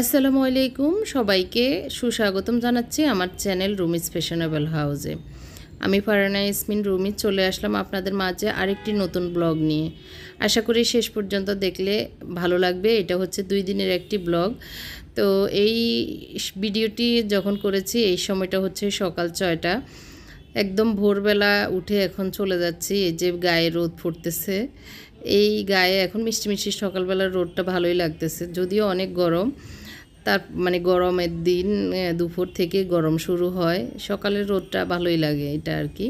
আসসালামু আলাইকুম সবাইকে সুস্বাগতম জানাচ্ছি আমার চ্যানেল রুমিজ ফ্যাশনেবল হাউসে। আমি ফারহানা ইয়াসমিন রুমি চলে আসলাম আপনাদের মাঝে আরেকটি নতুন ব্লগ নিয়ে। আশা করি শেষ পর্যন্ত দেখলে ভালো লাগবে। এটা হচ্ছে 2 দিনের একটি ব্লগ। তো এই ভিডিওটি যখন করেছি এই সময়টা হচ্ছে সকাল 6টা, একদম ভোরবেলা উঠে এখন চলে যাচ্ছি। এই যে গায়ে রোদ ফুটতেছে, এই গায়ে এখন মিষ্টি মিষ্টি সকালবেলার রোদটা ভালোই লাগতেছে, যদিও অনেক গরম। তার মানে গরমের দিন, দুপুর থেকে গরম শুরু হয়, সকালের রোদটা ভালোই লাগে এটা আর কি।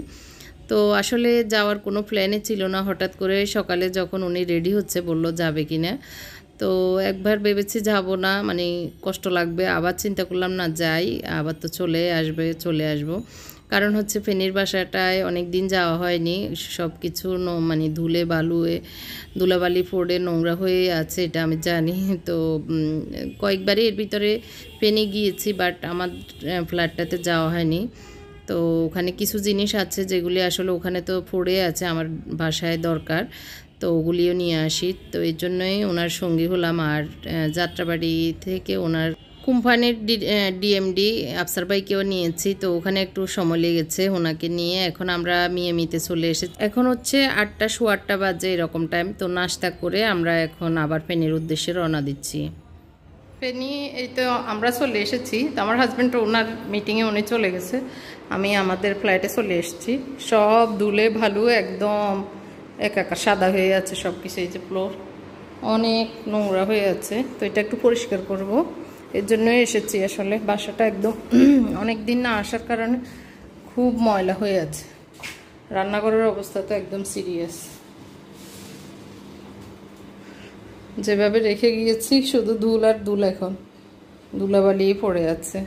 তো আসলে যাওয়ার কোনো প্ল্যানে ছিল না, হঠাৎ করে সকালে যখন উনি রেডি হচ্ছে বলল যাবে কি না। তো একবার ভেবেছি যাব না, মানে কষ্ট লাগবে, আবার চিন্তা করলাম না যাই, আবার তো চলে আসবো। কারণ হচ্ছে ফেনীর বাসাটায় অনেক দিন যাওয়া হয়নি, সব কিছু মানে ধুলাবালি পড়ে নোংরা হয়ে আছে, এটা আমি জানি। তো কয়েকবারই এর ভিতরে ফেনী গিয়েছি, বাট আমার ফ্ল্যাটটাতে যাওয়া হয়নি। তো ওখানে কিছু জিনিস আছে যেগুলি আসলে ওখানে তো পড়ে আছে, আমার বাসায় দরকার, তো ওগুলিও নিয়ে আসি। তো এই জন্যই ওনার সঙ্গী হলাম। আর যাত্রাবাড়ি থেকে ওনার কোম্পানির ডিএমডি আফসার ভাইকেও নিয়েছি। তো ওখানে একটু সময় লেগেছে ওনাকে নিয়ে। এখন আমরা মিয়ামিতে চলে এসেছি। এখন হচ্ছে 8টা সোয়া 8টা বাজে এরকম টাইম। তো নাস্তা করে আমরা এখন আবার ফেনীর উদ্দেশ্যে রওনা দিচ্ছি। ফেনী এই তো আমরা চলে এসেছি। তো আমার হাজব্যান্ড ওনার মিটিংয়ে উনি চলে গেছে, আমি আমাদের ফ্ল্যাটে চলে এসেছি। সব ধুলে ভালো একদম একাকার সাদা হয়ে আছে সব কিছু। এই যে ফ্লোর অনেক নোংরা হয়ে আছে, তো এটা একটু পরিষ্কার করব, এর জন্যই এসেছি। আসলে বাসাটা একদম অনেক দিন না আসার কারণে খুব ময়লা হয়ে আছে। রান্নাঘরের অবস্থা তো একদম সিরিয়াস, যেভাবে রেখে গিয়েছি শুধু ধুল আর ধুল, এখন ধুলাবালি পড়ে আছে।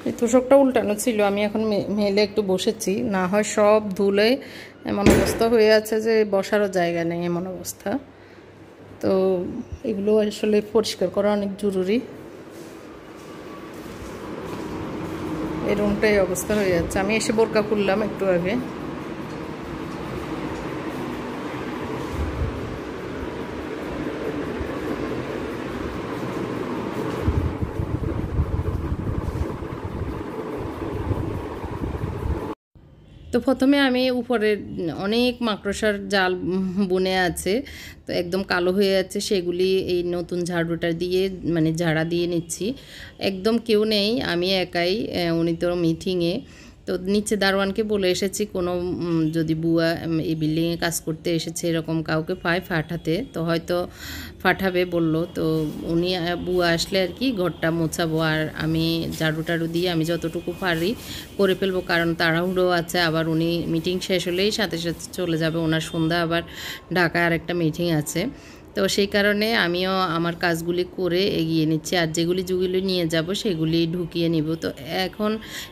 এই তোষকটা উল্টানো ছিল, আমি এখন মেলে একটু বসেছি, না হয় সব ধুলে এমন অবস্থা হয়ে আছে যে বসারও জায়গা নেই, এমন অবস্থা। তো এগুলো আসলে পরিষ্কার করা অনেক জরুরি। এই রুমটাই অবস্থা হয়ে যাচ্ছে। আমি এসে বোরকা খুললাম একটু আগে। তো প্রথমে আমি উপরে অনেক মাকড়সার জাল বুনে আছে, তো একদম কালো হয়ে আছে, সেগুলি এই নতুন ঝাড়ুটা দিয়ে মানে ঝাড়া দিয়ে নিচ্ছি। একদম কেউ নেই, আমি একাই। উনি তো মিটিংয়ে। তো নিচে দারোয়ানকে বলে এসেছি কোনো যদি বুয়া এই বিল্ডিংয়ে কাজ করতে এসেছে এরকম কাউকে পায় ফাটাতে, তো হয়তো ফাটাবে বলল। তো উনি বুয়া আসলে আর কি ঘরটা মোছাবো, আর আমি ঝাড়ু টাড়ু দিয়ে আমি যতটুকু পারি করে ফেলবো, কারণ তাড়াহুড়ো আছে। আবার উনি মিটিং শেষ হলেই সাথে সাথে চলে যাবে, ওনার সন্ধ্যা আবার ঢাকায় আরেকটা মিটিং আছে। তো সেই কারণে আমিও আমার কাজগুলি করে এগিয়ে নিচ্ছি, আর যেগুলি নিয়ে যাব সেগুলি ঢুকিয়ে নিব। তো এখন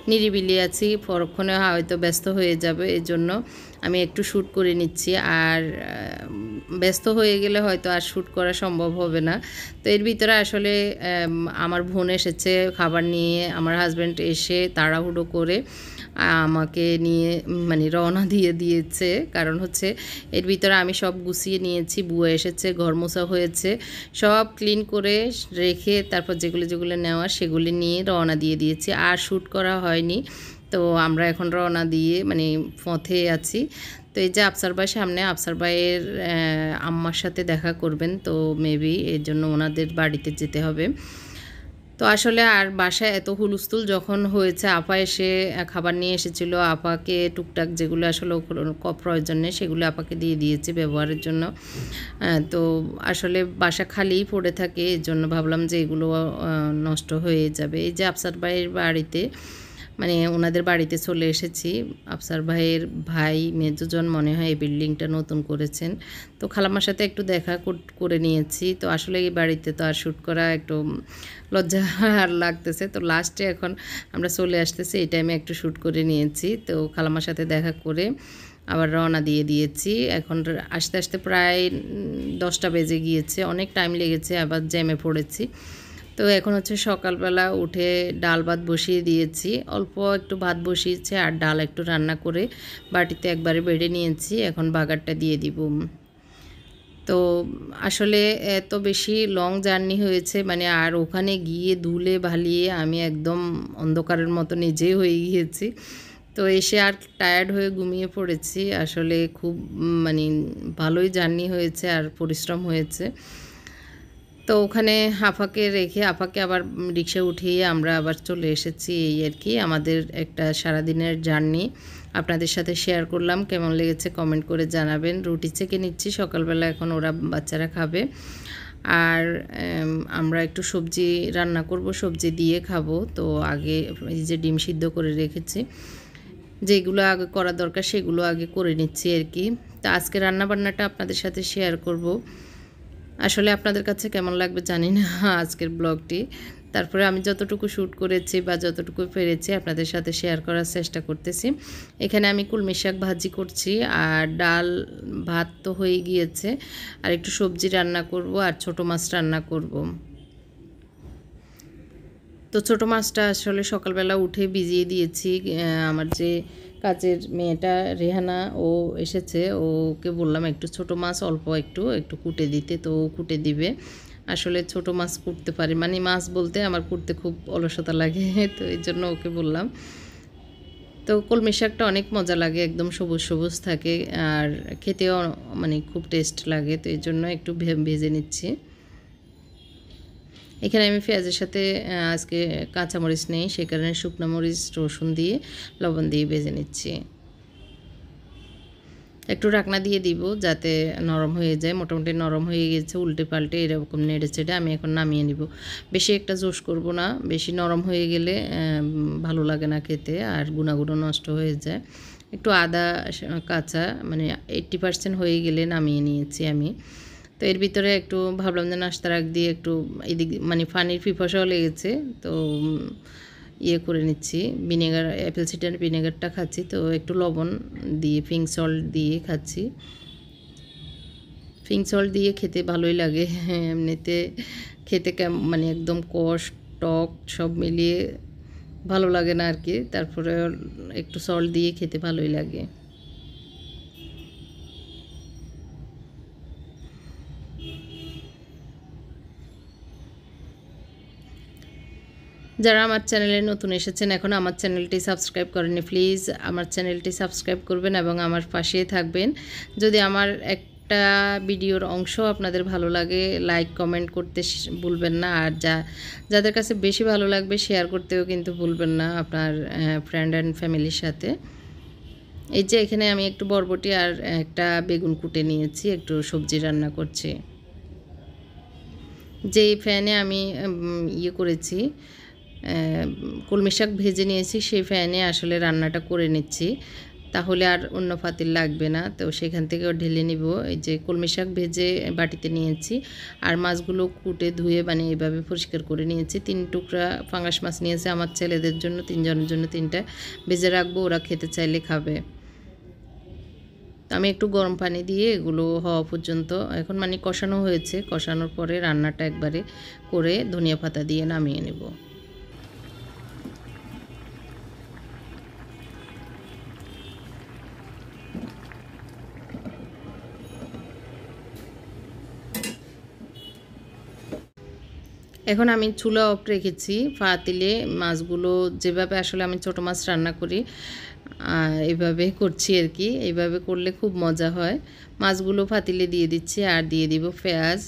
নিরিবিলি আছি, পরক্ষণে হয়তো ব্যস্ত হয়ে যাবে, এই জন্য আমি একটু শ্যুট করে নিচ্ছি। আর ব্যস্ত হয়ে গেলে হয়তো আর শ্যুট করা সম্ভব হবে না। তো এর ভিতরে আসলে আমার বোন এসেছে খাবার নিয়ে, আমার হাজব্যান্ড এসে তাড়াহুড়ো করে আমাকে নিয়ে মানে রওনা দিয়ে দিয়েছে। কারণ হচ্ছে এর ভিতরে আমি সব গুছিয়ে নিয়েছি, বুয়া এসেছে, ঘর মোছা হয়েছে, সব ক্লিন করে রেখে তারপর যেগুলো নেওয়া সেগুলি নিয়ে রওনা দিয়ে দিয়েছি, আর শ্যুট করা হয়নি। তো আমরা এখন রওনা দিয়ে মানে পথে আছি। তো এই যে আফসার ভাই সামনে, আফসার ভাইয়ের আম্মার সাথে দেখা করবেন, তো মেবি এর জন্য ওনাদের বাড়িতে যেতে হবে। তো আসলে আর বাসায় এত হুলস্থুল যখন হয়েছে, আপা এসে খাবার নিয়ে এসেছিলো, আপাকে টুকটাক যেগুলো আসলে প্রয়োজন নেই সেগুলো আপাকে দিয়ে দিয়েছি ব্যবহারের জন্য। তো আসলে বাসা খালিই পড়ে থাকে, এর জন্য ভাবলাম যে এগুলো নষ্ট হয়ে যাবে। এই যে আফসার ভাইয়ের বাড়িতে মানে ওনাদের বাড়িতে চলে এসেছি। আফসার ভাইয়ের ভাই মেজোজন মনে হয় এই বিল্ডিংটা নতুন করেছেন। তো খালাম্মার সাথে একটু দেখা করে নিয়েছি। তো আসলে এই বাড়িতে তো আর শ্যুট করা একটু লজ্জা আর লাগতেছে। তো লাস্টে এখন আমরা চলে আসতেছি, এই টাইমে একটু শ্যুট করে নিয়েছি। তো খালাম্মার সাথে দেখা করে আবার রওনা দিয়ে দিয়েছি। এখন আস্তে আস্তে প্রায় 10টা বেজে গিয়েছে, অনেক টাইম লেগেছে, আবার জ্যামে পড়েছি। তো এখন হচ্ছে সকালবেলা উঠে ডাল ভাত বসিয়ে দিয়েছি, অল্প একটু ভাত বসিয়েছে আর ডাল একটু রান্না করে বাটিতে একবারে বেড়ে নিয়েছি। এখন বাগারটা দিয়ে দিব। তো আসলে এত বেশি লং জার্নি হয়েছে, মানে আর ওখানে গিয়ে ধুলে ভালিয়ে আমি একদম অন্ধকারের মতো নিজেই হয়ে গিয়েছি। তো এসে আর টায়ার্ড হয়ে ঘুমিয়ে পড়েছি। আসলে খুব মানে ভালোই জার্নি হয়েছে আর পরিশ্রম হয়েছে। তো ওখানে আপাকে রেখে আপাকে আবার রিক্সায় উঠিয়ে আমরা আবার চলে এসেছি। এই আর কি আমাদের একটা সারাদিনের জার্নি আপনাদের সাথে শেয়ার করলাম। কেমন লেগেছে কমেন্ট করে জানাবেন। রুটি ছেঁকে নিচ্ছি সকালবেলা, এখন ওরা বাচ্চারা খাবে। আর আমরা একটু সবজি রান্না করব, সবজি দিয়ে খাবো। তো আগে এই যে ডিম সিদ্ধ করে রেখেছি, যেগুলো আগে করা দরকার সেগুলো আগে করে নিচ্ছি আর কি। তো আজকে রান্নাবান্নাটা আপনাদের সাথে শেয়ার করব। আসলে আপনাদের কাছে কেমন লাগবে জানি না আজকের ব্লগটি। তারপরে আমি যতটুকু শ্যুট করেছি বা যতটুকু পেরেছি আপনাদের সাথে শেয়ার করার চেষ্টা করতেছি। এখানে আমি কলমি শাক ভাজি করছি, আর ডাল ভাত তো হয়ে গিয়েছে, আর একটু সবজি রান্না করব আর ছোট মাছ রান্না করব। তো ছোটো মাছটা আসলে সকালবেলা উঠে ভিজিয়ে দিয়েছি। আমার যে কাজের মেয়েটা রেহানা, ও এসেছে, ওকে বললাম একটু ছোটো মাছ অল্প একটু একটু কুটে দিতে, তো ও কুটে দিবে। আসলে ছোটো মাছ কুটতে পারি, মানে মাছ বলতে আমার কুটতে খুব অলসতা লাগে, তো এই জন্য ওকে বললাম। তো কলমি শাকটা অনেক মজা লাগে, একদম সবুজ সবুজ থাকে আর খেতেও মানে খুব টেস্ট লাগে, তো এই জন্য একটু ভেজে নিচ্ছি। এখানে আমি পেঁয়াজের সাথে আজকে কাঁচামরিচ নেই, সে কারণে শুকনো মরিচ রসুন দিয়ে লবণ দিয়ে ভেজে নিচ্ছি। একটু ঢাকনা দিয়ে দিব যাতে নরম হয়ে যায়। মোটামুটি নরম হয়ে গেছে, উল্টে পাল্টে এরকম নেড়ে চেড়ে আমি এখন নামিয়ে নিব। বেশি একটা জোশ করব না, বেশি নরম হয়ে গেলে ভালো লাগে না খেতে, আর গুণাগুণ নষ্ট হয়ে যায়। একটু আদা কাঁচা মানে 80% হয়ে গেলে নামিয়ে নিয়েছি আমি। তো এর ভিতরে একটু ভাবলাম যে নাস্তা রাখ দিয়ে একটু এদিক মানে পানির পিপাসাও লেগেছে, তো ইয়ে করে নিচ্ছি, ভিনেগার অ্যাপেল সিডার ভিনেগারটা খাচ্ছি। তো একটু লবণ দিয়ে পিঙ্ক সল্ট দিয়ে খাচ্ছি। পিঙ্ক সল্ট দিয়ে খেতে ভালোই লাগে, এমনিতে খেতে মানে একদম কষ টক সব মিলিয়ে ভালো লাগে না আর কি। তারপরে একটু সল্ট দিয়ে খেতে ভালোই লাগে। যারা আমার চ্যানেলে নতুন এসেছেন, এখন আমার চ্যানেলটি সাবস্ক্রাইব করেনি, প্লিজ আমার চ্যানেলটি সাবস্ক্রাইব করবেন এবং আমার পাশেই থাকবেন। যদি আমার একটা ভিডিওর অংশ আপনাদের ভালো লাগে, লাইক কমেন্ট করতে ভুলবেন না, আর যাদের কাছে বেশি ভালো লাগবে শেয়ার করতেও কিন্তু ভুলবেন না আপনার ফ্রেন্ড অ্যান্ড ফ্যামিলির সাথে। এই যে এখানে আমি একটু বরবটি আর একটা বেগুন কুটে নিয়েছি, একটু সবজি রান্না করছি। যেই ফ্যানে আমি ইয়ে করেছি, কলমি শাক ভেজে নিয়েছি, সেই ফ্যানে আসলে রান্নাটা করে নিচ্ছি, তাহলে আর অন্য পাতিল লাগবে না। তো সেখান থেকেও ঢেলে নিব। এই যে কলমি শাক ভেজে বাটিতে নিয়েছি, আর মাছগুলো কুটে ধুয়ে মানে এভাবে পরিষ্কার করে নিয়েছি। 3 টুকরা পাঙ্গাস মাছ নিয়েছি আমার ছেলেদের জন্য, 3 জনের জন্য 3টা ভেজে রাখবো, ওরা খেতে চাইলে খাবে। আমি একটু গরম পানি দিয়ে এগুলো হওয়া পর্যন্ত এখন মানে কষানো হয়েছে, কষানোর পরে রান্নাটা একবারে করে ধনিয়া পাতা দিয়ে নামিয়ে নেব। এখন আমি চুলা অফ রেখেছি, পাতিলে মাছগুলো যেভাবে আসলে আমি ছোটো মাছ রান্না করি এভাবে করছি আর কি। এইভাবে করলে খুব মজা হয়। মাছগুলো পাতিলে দিয়ে দিচ্ছি আর দিয়ে দিব পেঁয়াজ।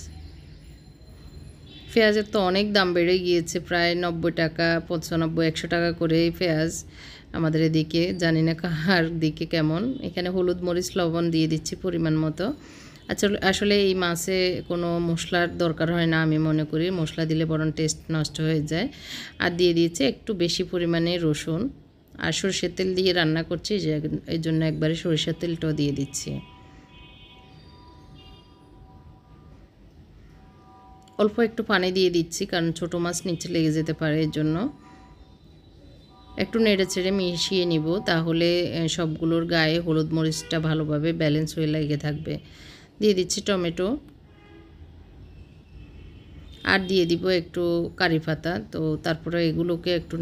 পেঁয়াজের তো অনেক দাম বেড়ে গিয়েছে, প্রায় 90 টাকা 95 100 টাকা করে পেঁয়াজ আমাদের এদিকে, জানি না কার দিকে কেমন। এখানে হলুদ মরিচ লবণ দিয়ে দিচ্ছি পরিমাণ মতো। আচ্ছা, আসলে এই মাছে কোনো মশলার দরকার হয় না আমি মনে করি, মশলা দিলে বরং টেস্ট নষ্ট হয়ে যায়। আর দিয়ে দিয়েছি একটু বেশি পরিমাণে রসুন, আর সরষের তেল দিয়ে রান্না করছি, যে এই জন্য একবারে সরিষার তেলটাও দিয়ে দিচ্ছি। অল্প একটু পানি দিয়ে দিচ্ছি, কারণ ছোটো মাছ নিচে লেগে যেতে পারে এর জন্য। একটু নেড়েচেড়ে মিশিয়ে নিব, তাহলে সবগুলোর গায়ে হলুদ মরিচটা ভালোভাবে ব্যালেন্স হয়ে লেগে থাকবে। দিয়ে দিচ্ছি টমেটো, আর দিয়ে দিব একটু কারি পাতা। তো তারপরে এগুলোকে একটু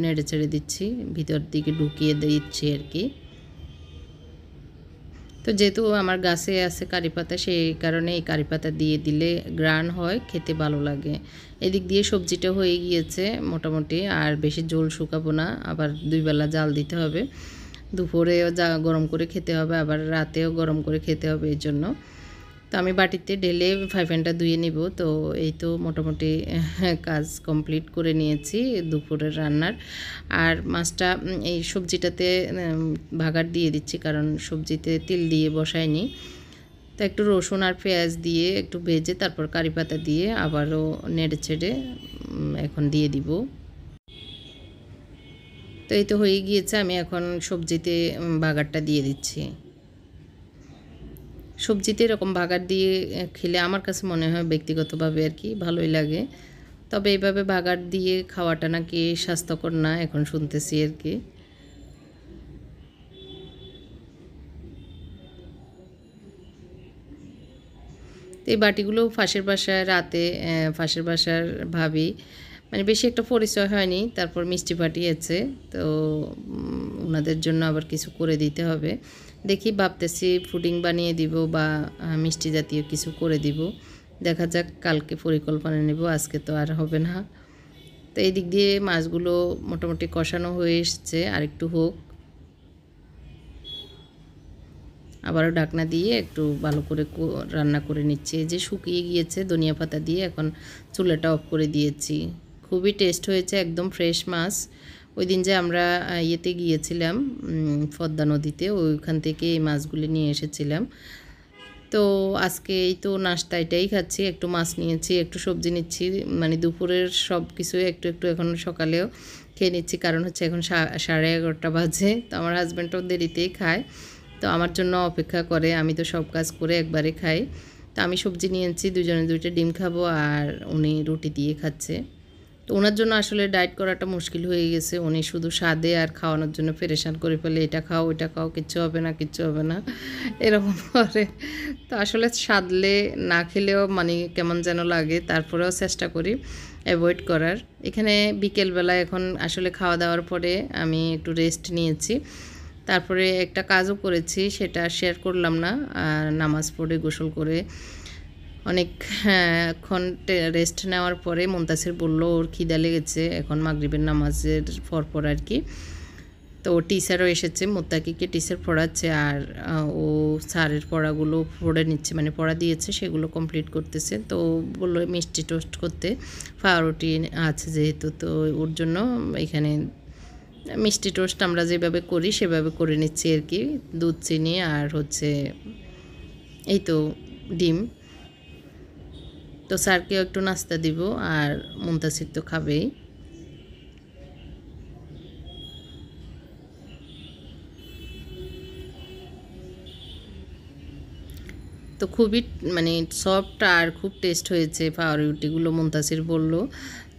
নেড়েচেড়ে দিচ্ছি, ভিতর দিকে ঢুকিয়ে দিচ্ছি আর কি। তো যেহেতু আমার গাছে আছে কারি পাতা, সেই কারণে এই কারি পাতা দিয়ে দিলে গ্রান হয়, খেতে ভালো লাগে। এদিক দিয়ে সবজিটা হয়ে গিয়েছে মোটামুটি, আর বেশি ঝোল শুকাবো না, আবার 2 বেলা জাল দিতে হবে। দুপুরেও গরম করে খেতে হবে, আবার রাতেও গরম করে খেতে হবে, এই জন্য। তো আমি বাটিতে ঢেলে ফ্রাই প্যানটা ধুয়ে নিব। তো এই তো মোটামুটি কাজ কমপ্লিট করে নিয়েছি দুপুরের রান্নার। আর মাছটা এই সবজিটাতে ভাগার দিয়ে দিচ্ছি, কারণ সবজিতে তিল দিয়ে বসাইনি। তো একটু রসুন আর পেঁয়াজ দিয়ে একটু ভেজে তারপর কারি পাতা দিয়ে আবারও নেড়ে ছেড়ে এখন দিয়ে দিব। তো এই তো হয়ে গিয়েছে, আমি এখন সবজিতে ভাগারটা দিয়ে দিচ্ছি। সবজিতে এরকম ভাগার দিয়ে খেলে আমার কাছে মনে হয় ব্যক্তিগতভাবে আর কি ভালোই লাগে। তবে এইভাবে ভাগার দিয়ে খাওয়াটা নাকি স্বাস্থ্যকর না, এখন শুনতেছি আর কি। তো এই বাটিগুলো ফাঁসের বাসায় রাতে ফাঁসের বাসার ভাবি, মানে বেশি একটা পরিচয় হয়নি, তারপর মিষ্টি পাঠিয়েছে। তো ওনাদের জন্য আবার কিছু করে দিতে হবে। দেখি ভাবতেছি পুডিং বানিয়ে দিব বা মিষ্টি জাতীয় কিছু করে দিব, দেখা যাক, কালকে পরিকল্পনা নেব, আজকে তো আর হবে না। তো এই দিক দিয়ে মাছগুলো মোটামুটি কষানো হয়ে এসছে, আর একটু হোক। আবারও ঢাকনা দিয়ে একটু ভালো করে রান্না করে নিচ্ছি। এই যে শুকিয়ে গিয়েছে ধনিয়া পাতা দিয়ে, এখন চুলাটা অফ করে দিয়েছি। খুবই টেস্ট হয়েছে, একদম ফ্রেশ মাছ। ওই দিন যে আমরা ইয়েতে গিয়েছিলাম পদ্মা নদীতে, ওইখান থেকে এই মাছগুলি নিয়ে এসেছিলাম। তো আজকে এই তো নাস্তা এটাই খাচ্ছি, একটু মাছ নিয়েছি, একটু সবজি নিচ্ছি, মানে দুপুরের সব কিছু একটু একটু এখন সকালেও খেয়ে নিচ্ছি, কারণ হচ্ছে এখন 11:30 বাজে। তো আমার হাজব্যান্ডও দেরিতেই খায়, তো আমার জন্য অপেক্ষা করে, আমি তো সব কাজ করে একবারে খাই। তো আমি সবজি নিয়েছি, দুজনে 2টা ডিম খাবো, আর উনি রুটি দিয়ে খাচ্ছে। তো ওনার জন্য আসলে ডায়েট করাটা মুশকিল হয়ে গেছে, উনি শুধু স্বাদে আর খাওয়ানোর জন্য পেরেশান করে ফেলে, এটা খাও ওইটা খাও, কিচ্ছু হবে না কিচ্ছু হবে না, এরকম করে। তো আসলে সাধলে না খেলেও মানে কেমন যেন লাগে, তারপরেও চেষ্টা করি অ্যাভয়েড করার। এখানে বিকেলবেলা এখন আসলে খাওয়া দাওয়ার পরে আমি একটু রেস্ট নিয়েছি, তারপরে একটা কাজও করেছি, সেটা শেয়ার করলাম না। নামাজ পড়ে গোসল করে অনেকক্ষণ রেস্ট নেওয়ার পরে মুনতাসির বলল ওর খিদা লেগেছে, এখন মাগরিবের নামাজের পরপর আর কি। তো টিচারও এসেছে, মোত্তাকিকে টিচার পড়াচ্ছে, আর ও স্যারের পড়াগুলো পড়ে নিচ্ছে, মানে পড়া দিয়েছে সেগুলো কমপ্লিট করতেছে। তো বললো মিষ্টি টোস্ট করতে, পাউরুটি আছে যেহেতু, তো ওর জন্য এখানে মিষ্টি টোস্ট আমরা যেভাবে করি সেভাবে করে নিচ্ছি আর কি, দুধ চিনি আর হচ্ছে এই তো ডিম। তো স্যারকেও একটু নাস্তা দিব, আর মুনতাসির তো খাবেই। তো খুবই মানে সফট আর খুব টেস্ট হয়েছে পাউরুটিগুলো, মুনতাসির বলল।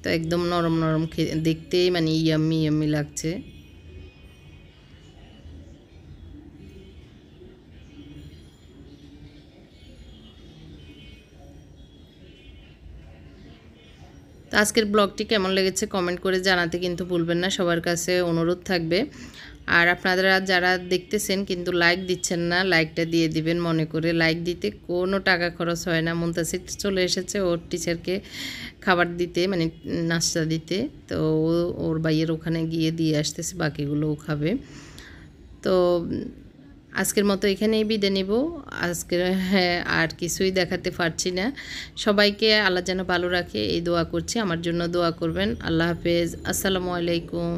তো একদম নরম নরম দেখতেই মানে ইয়াম্মি ইয়াম্মি লাগছে। তো আজকের ব্লগটি কেমন লেগেছে কমেন্ট করে জানাতে কিন্তু ভুলবেন না, সবার কাছে অনুরোধ থাকবে। আর আপনারা যারা দেখতেছেন কিন্তু লাইক দিচ্ছেন না, লাইকটা দিয়ে দিবেন মনে করে। লাইক দিতে কোনো টাকা খরচ হয় না। মুনতাসির চলে এসেছে ওর টিচারকে খাবার দিতে, মানে নাস্তা দিতে। তো ওর ভাইয়ের ওখানে গিয়ে দিয়ে আসতেছে, বাকিগুলো ও খাবে। তো আজকের মতো এখানেই বিদায় নেব। আজকের আর কিছুই দেখাতে পারছি না। সবাইকে আল্লাহ যেন ভালো রাখে এই দোয়া করছি, আমার জন্য দোয়া করবেন। আল্লাহ হাফেজ, আসসালামু আলাইকুম।